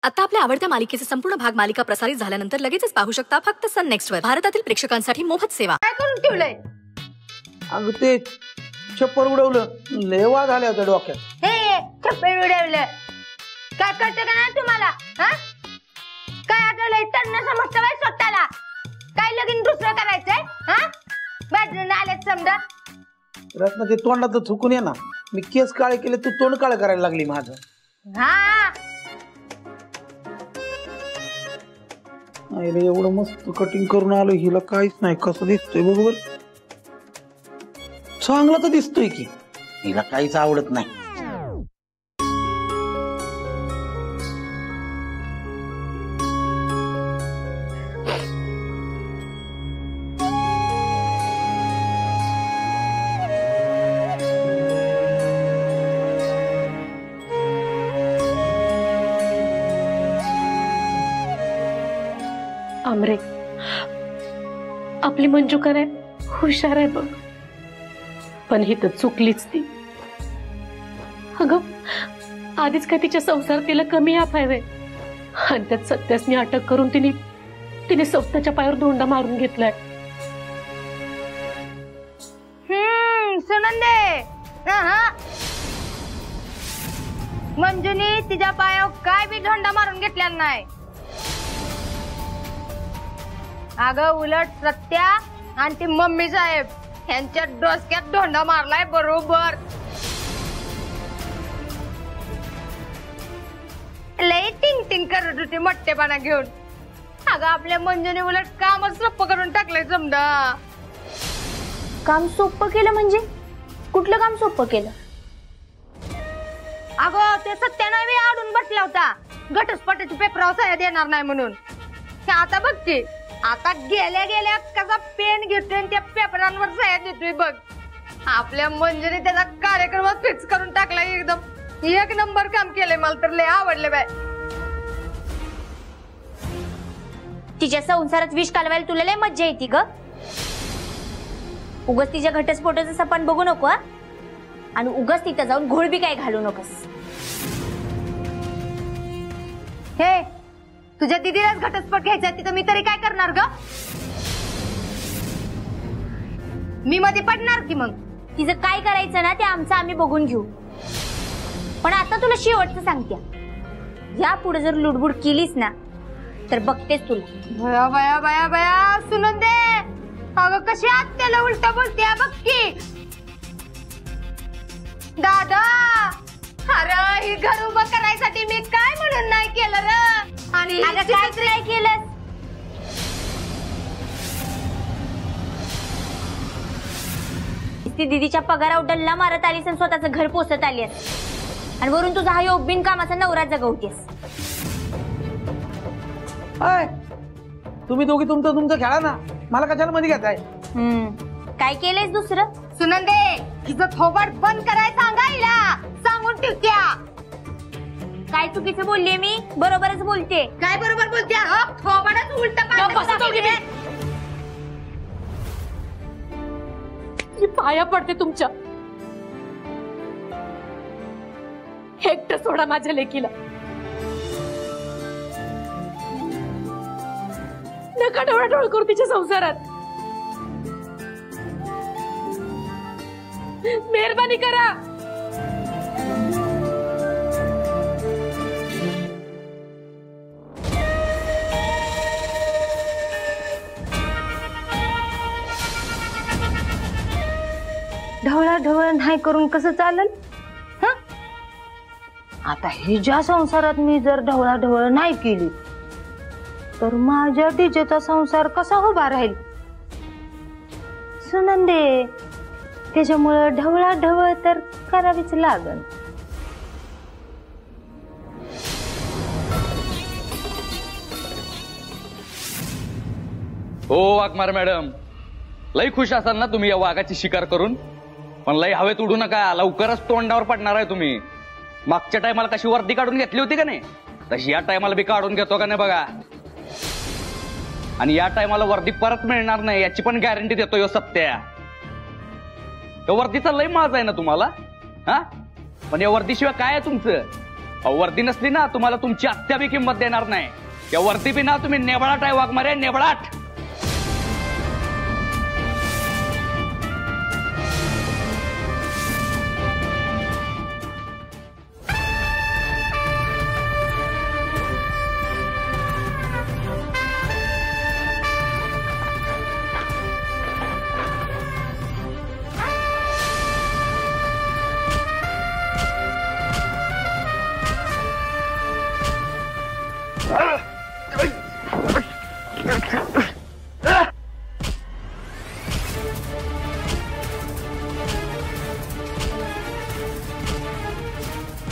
आता आपल्या आवडत्या मालिकेचे संपूर्ण भाग मालिका प्रसारित झाल्यानंतर लगेचच पाहू शकता फक्त सन नेक्स्ट वर. भारतातील प्रेक्षकांसाठी मोफत सेवा. काय करून ठेवलंय? अगं ते छप्पर उडवलं, लेवा झाल्या होत्या डोक्यात. हे छप्पर उडवलं काय कळतं का नाही तुम्हाला? हा काय आठवलंय? टन्न समजतं बाई स्वतःला. काय लगीन दुसरं करायचंय? हा बाजून आलेत समजा. रत्न ते तोंडात थुकून ये ना. मी केस काळे केले, तू तोंड काळे करायला लागली माझं. हा अरे एवढं मस्त कटिंग करून आलो, हिला काहीच नाही. कसं दिसतोय बरोबर? चांगला तर दिसतोय की, हिला काहीच आवडत नाही. आमरे, आपली मंजू काय हुशार आहे बघ, पण ही तर चुकलीच ती. अगं आधीच काय तिच्या संसार तिला कमी आप आहे आणि त्यात सत्यासनी अटक करून तिने स्वतःच्या पायावर धोंडा मारून घेतलाय. सुनंदे, मंजूनी तिच्या पायावर काय बी धोंडा मारून घेतला नाही. अगं उलट सत्या आणि ती मम्मी साहेब यांच्या डोसक्यात धोंडा मारलाय बरोबर. लई टिंग टिंग करत होती मोठेपणा घेऊन. अगं आपल्या मंजूने उलट कामच सोपं करून टाकलंय समजा. काम सोपं केलं म्हणजे कुठलं काम सोपं केलं? अगं ते सत्यानं बी आडून बसला होता घटस्फोटाची पेपरावर सह्या देणार नाही म्हणून. आता बघ की, आता गेल्या गेल्या कसा पेन घेतोय त्या पेपरांवर सह्या देतोय बघ. आपल्या मंजुने त्याचा कार्यक्रम फिक्स करून टाकलाय. एकदम एक नंबर काम केलंय. मला तर लय आवडले बाय. तिच्या संसारात विष कालवायला तुला लय मज्जा येते ग. उगाच तिच्या घटस्फोटाचं सपन बघू नको आणि उगाच तिथं जाऊन घोळ बी काय घालू नकोस. हे तुझ्या दिदीलाच घटस्फोट घ्यायचा तिथं मी तरी काय करणार ग? मी मध्ये पडणार की मग. तिचं काय करायचं ना ते आमचं आम्ही बघून घेऊ. पण आता तुला शेवटचं सांगते, या पुढे जर लुडबुड केलीस ना तर बघतेस तुला. बया बया बया बया सुनंदे, अगं कशी आत्याला उलटा बोलते बघ की. दादा, अरे ही घर उभं करायसाठी मी काय म्हणून नाही केलं र. आणि काहीच नाही केलं. ती दीदीच्या पगारावर डल्ला मारत आलीस आणि स्वतःचं घर पोसत आली आणि वरून तुझा हा बिन कामाचा नवरा जगवतेस. तुम्ही दोघी तुमचं खेळा ना, मला कशाला मध्ये घेताय? काय केलंयस दुसरं? सुनंदे, तिचं थोबाड बंद कराय सांगायला सांगून ठेवत्या. काय चुकीचं बोलले मी? बरोबरच बोलते. काय बरोबर बोलते? थोबाडच उलट पाया पडते तुमच्या. एकटं सोडा माझ्या लेकीला. नका डोळा करू तिच्या संसारात. मेहरबानी करा. ढवळा ढवळ नाही करून कसं चालेल? आता ही ज्या संसारात मी जर ढवळा ढवळ नाही केली तर माझ्या डीजेचा संसार कसा उभा राहील? सुनंदे, त्याच्यामुळं ढवळा ढवळ तर करावीच लागल. हो वाघमार मॅडम, लई खुश असाल ना तुम्ही या वाघाची शिकार करून. पण लई हवेत उडू नका, लवकरच तोंडावर पडणार आहे तुम्ही. मागच्या टायमाला कशी वर्दी काढून घेतली होती का नाही, तशी या टायमाला बी काढून घेतो का नाही बघा. आणि या टायमाला वर्दी परत मिळणार नाही याची पण गॅरंटी देतो यो सत्या. वर्दीचा लई माज आहे ना तुम्हाला. हा पण या वर्दीशिवाय काय आहे तुमचं? अहो वर्दी नसली ना तुम्हाला तुमची आत्या बी किंमत देणार नाही. या वर्दी बी ना तुम्ही नेबळाट आहे वाघमारे, नेबळाट.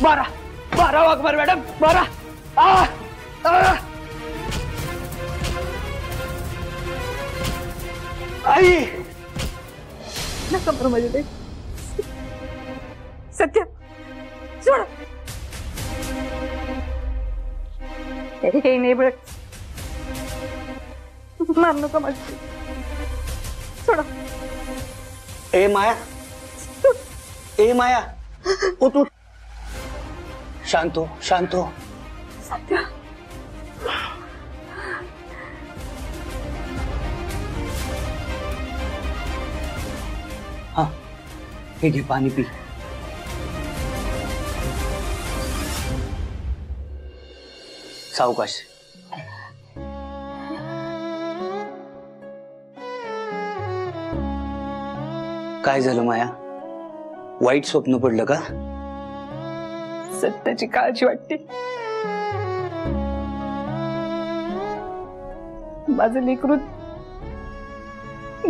मारा मारा वाघमारे मॅडम, मारा. आई नका बरं माझे ते. सत्य सोड. हे नाही बघ, मार नका माझी. सोडा. ए माया, ए माया, उठ उठ. शांत हो, शांत हो. सत्य हाँ, हे घे पाणी पी. सावकाश. काय झालं माया? वाईट स्वप्न पडलं का? सत्याची काळजी वाटते. माझं लेकरू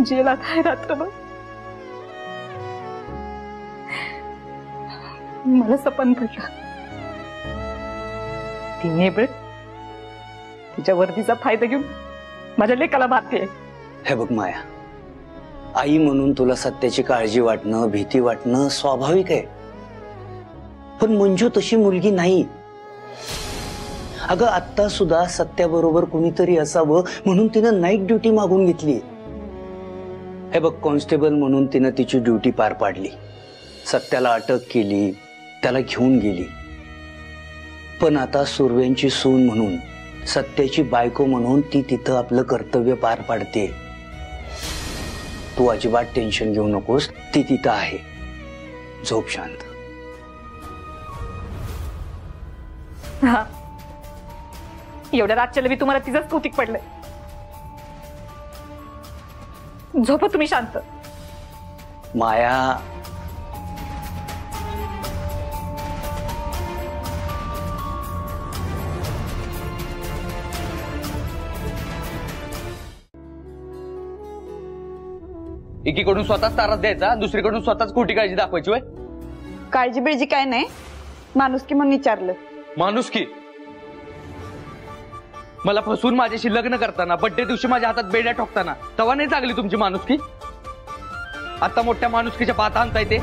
जेलात आहे रात्रभर. मला सपन पडलं ती नेबळ तिच्या वर्दीचा फायदा घेऊन माझ्या लेकाला मारते. हे बघ माया, आई म्हणून तुला सत्याची काळजी वाटणं, भीती वाटणं स्वाभाविक आहे. पण मंजू तशी मुलगी नाही. अगं आत्ता सुद्धा सत्याबरोबर कुणीतरी असावं म्हणून तिनं नाईट ड्युटी मागून घेतली. हे बघ, कॉन्स्टेबल म्हणून तिनं तिची ड्युटी पार पाडली. सत्याला अटक केली, त्याला घेऊन गेली. पण आता सुर्व्यांची सून म्हणून, सत्याची बायको म्हणून ती तिथं आपलं कर्तव्य पार पाडते. तू अजिबात टेन्शन घेऊ नकोस, ती तिथं आहे. झोप शांत. हा, एवढ्या रातच्याला मी तुम्हाला तिचंच कौतिक पडलंय. झोपा तुम्ही शांत. माया, एकीकडून स्वतःच तारास द्यायचा, दुसरीकडून स्वतःच खोटी काळजी दाखवायची. वय काळजी बिळजी काय नाही, माणुसकी म्हणून विचारलं. माणुसकी? मला फसवून माझ्याशी लग्न करताना, बड्डे दिवशी माझ्या हातात बेड्या ठोकताना तेव्हा नाही चांगली तुमची माणुसकी? आता मोठ्या माणुसकीच्या पाता आणताय ते.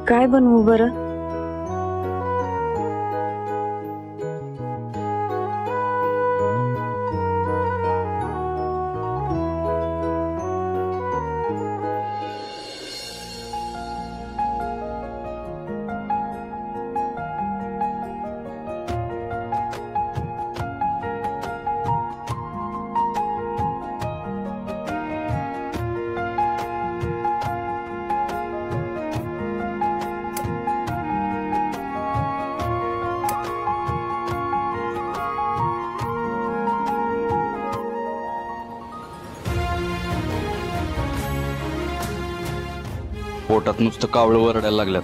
काय बनवू बरं? पोटात नुसतं कावळं वरडायला लागल्यात.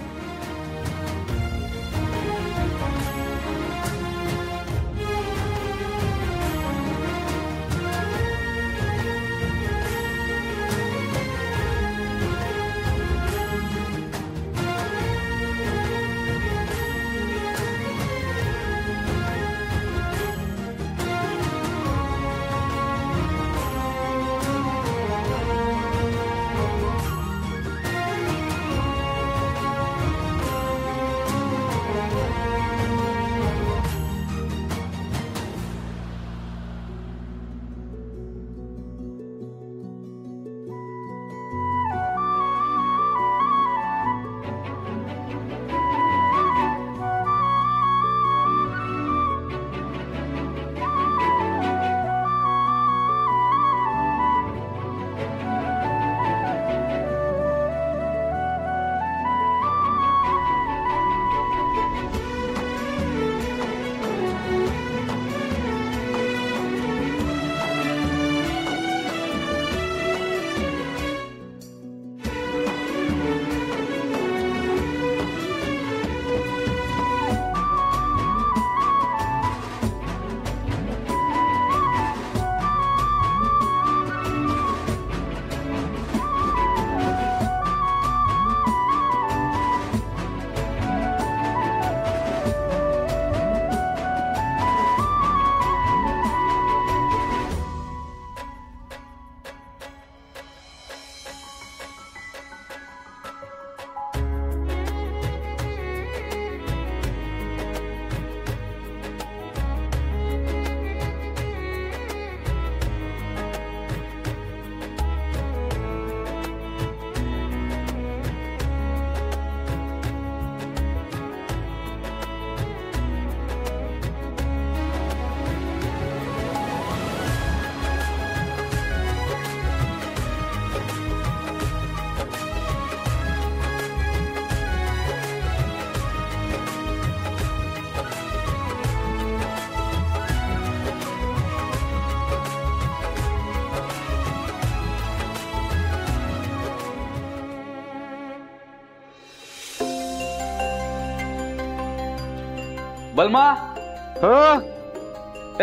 बलमा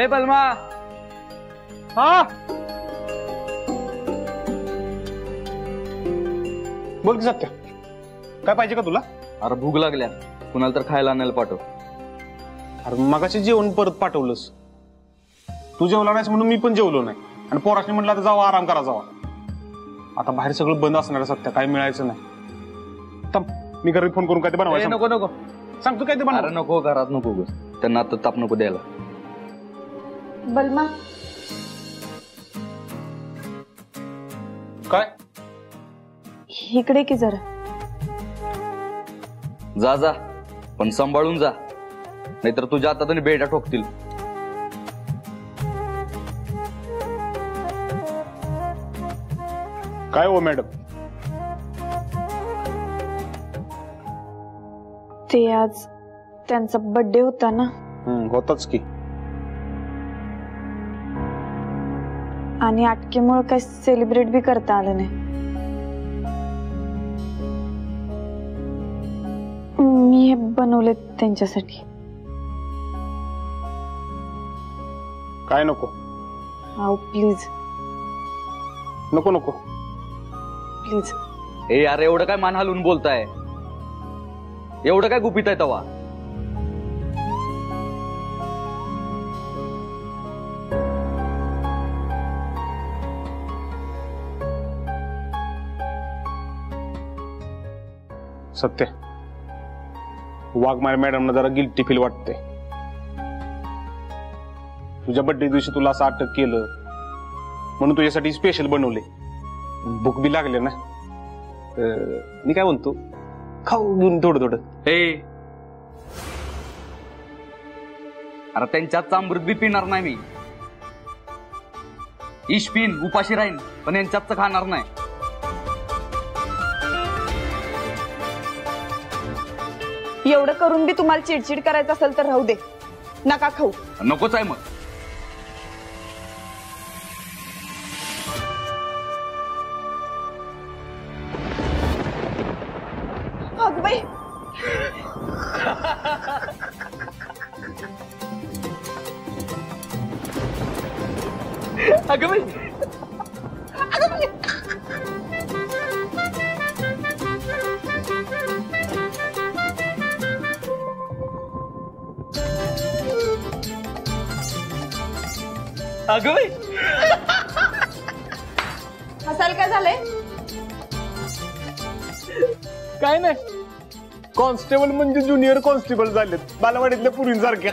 ए बलमा हा बोल की सत्या, काय पाहिजे का तुला? अरे भूक लागल्या, कुणाला तर खायला आणायला पाठव. अरे मगाशी जेवण परत पाठवलंस, तू जेवला नाहीस म्हणून मी पण जेवलो नाही, आणि पोराशने म्हटलं आता जावा आराम करा जावा. आता बाहेर सगळं बंद असणार आहे सत्या, काय मिळायचं नाही. थांब मी घरी फोन करून काय ते बनवायचं. नको नको सांगतो काय ते बनव. अरे नको, घरात नको ग, त्यांना आता ताप नको द्यायला. बलमा काय इकडे की जरा. जा जा, पण सांभाळून जा, नाहीतर तुझ्या हातात बेड्या ठोकतील. काय हो मॅडम? ते आज त्यांचा बर्थडे होता ना, होताच की. आणि अटकेमुळे काही सेलिब्रेट बी करता आलं नाही. मी हे बनवले त्यांच्यासाठी. काय नको हाऊ प्लीज नको नको प्लीज. ए यार, एवढं काय मान हलवून बोलताय? एवढं काय गुपित आहे तवा? सत्य, वाघमारे मॅडमना जरा गिल्टी फील वाटते. तुझ्या बर्थडे दिवशी तुला असं अटक केलं म्हणून तुझ्यासाठी स्पेशल बनवले. भूक बी लागले ना, मी काय म्हणतो, खाऊ घेऊन थोडं थोडं. हे अरे त्यांच्यात अमृत बी पिणार नाही मी. इश पिन उपाशी राहीन, पण यांच्यात खाणार नाही. एवढं करून बी तुम्हाला चिडचिड करायचं असेल तर राहू दे, नका खाऊ. नकोच आहे मग. अगं बाई, अगं बाई, अगं बाई, हसायला काय झालंय? काय नाही, कॉन्स्टेबल म्हणजे ज्युनियर कॉन्स्टेबल झालेत, बालवाडीतल्या पुरींसारख्या.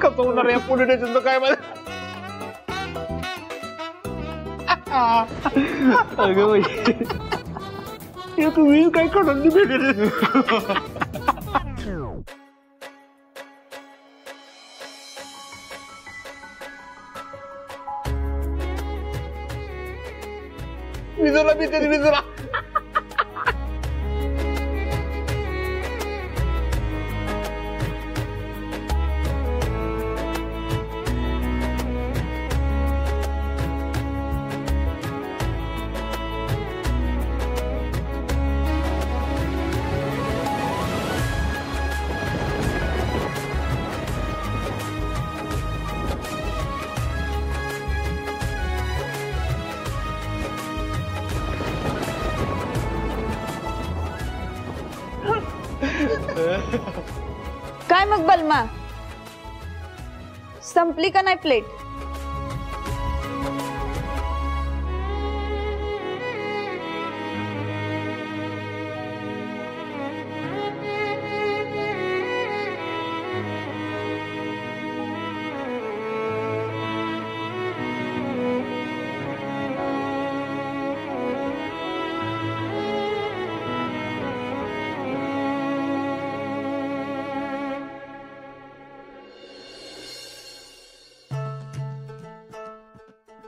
कसं होणार या पोलीस स्टेशनचं काय मला? अगं बाई, तुम्ही काय कडून भेटले? विजला भीती विजला. काय मग बलमा, संपली का नाही प्लेट?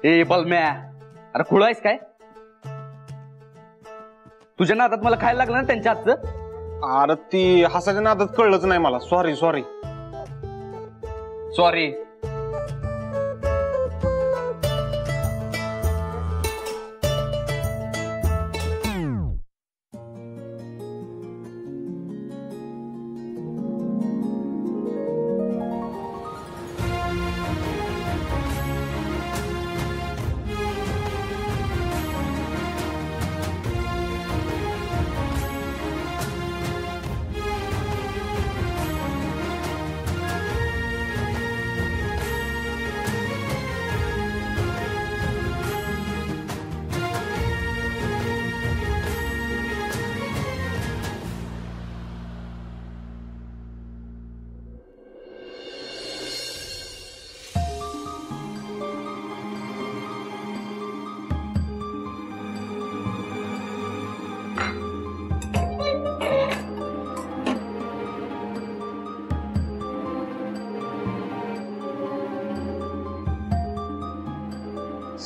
ए बलम्या, अरे खुळायस काय? तुझ्या नादात मला खायला लागलं ना त्यांच्या हातचं. अरे ती हसायच्या नादात कळलंच नाही मला. Sorry sorry sorry.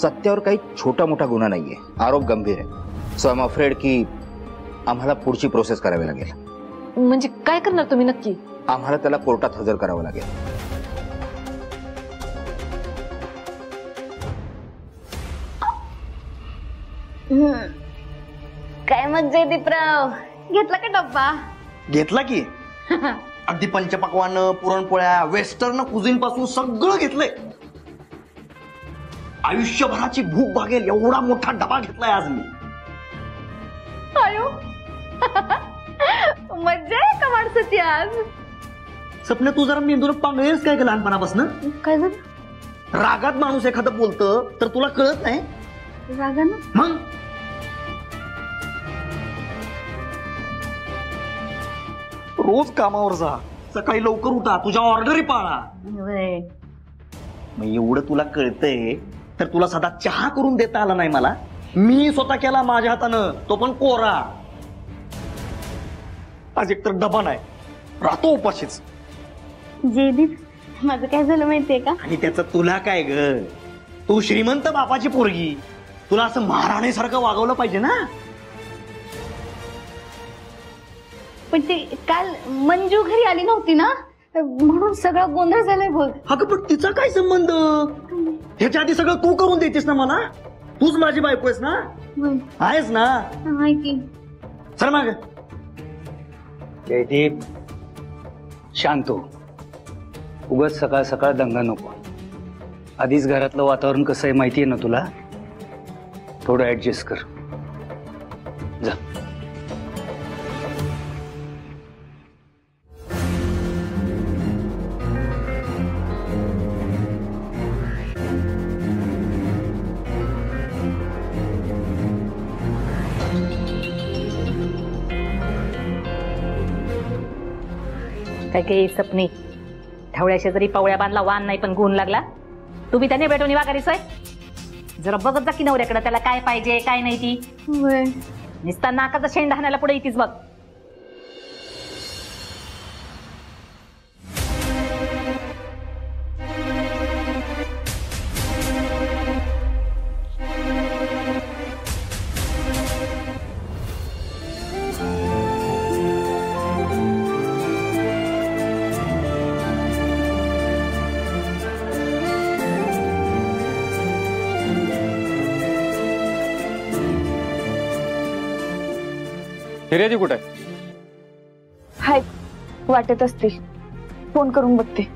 सत्यावर काही छोटा मोठा गुन्हा नाहीये, आरोप गंभीर आहे. सो आय एम अफ्रेड की आम्हाला पुढची प्रोसेस करावी लागेल. म्हणजे काय करणार तुम्ही नक्की? आम्हाला त्याला कोर्टात हजर करावं लागेल. काय मग जयदीपराव, घेतला का डब्बा? घेतला की अगदी पंचपक्वान, पुरणपोळ्या, वेस्टर्न कुझिन पासून सगळं घेतलंय. आयुष्यभराची भूक भागेल एवढा मोठा डबा घेतलाय आज मी. आयो मज्जा आहे का माणसाची आज. सपने तू जरा मेंदून पांगळेस काय लहानपणापासून? काय झालं? रागात माणूस एखादं बोलतं तर तुला कळत नाही? रागानं? मग रोज कामावर जा, सकाळी लवकर उठा, तुझ्या ऑर्डरी पाळा. मग एवढं तुला कळतंय तर तुला साधा चहा करून देता आला नाही मला. मी स्वतः केला माझ्या हातानं, तो पण कोरा. आज एकतर डबा नाही, राहतो उपाशीच. जयदीप, माझं काय झालं माहितीये का? आणि त्याचं तुला काय ग? तू श्रीमंत बापाची पोरगी, तुला असं महाराणीसारखं वागवलं पाहिजे ना. पण ते काल मंजू घरी आली नव्हती ना, म्हणून सगळा गोंधळ झालाय बघ. अगं पण तिचा काय संबंध? ह्याच्या आधी सगळं तू करून देतेस ना मला. तूच माझी बायको आहेस ना, आहेस ना? चल मग. जयदीप शांत हो, उगाच सकाळ सकाळ दंगा नको. आधीच घरातलं वातावरण कसं आहे माहितीये ना तुला. थोडं ऍडजस्ट कर. जा. काय काही सपने, ढवळ्या शेजारी पवळ्या बांधला वान नाही पण गुण लागला. तुम्ही त्याने भेटून वागारी सोय जरा बघत जा की नवऱ्याकडे, त्याला काय पाहिजे काय नाही ती. नुसता नाकाचा शेंड हाणायला पुढे येतीच बघ. हिर्याजी कुठे? हाय, वाटत असतील, फोन करून बघते.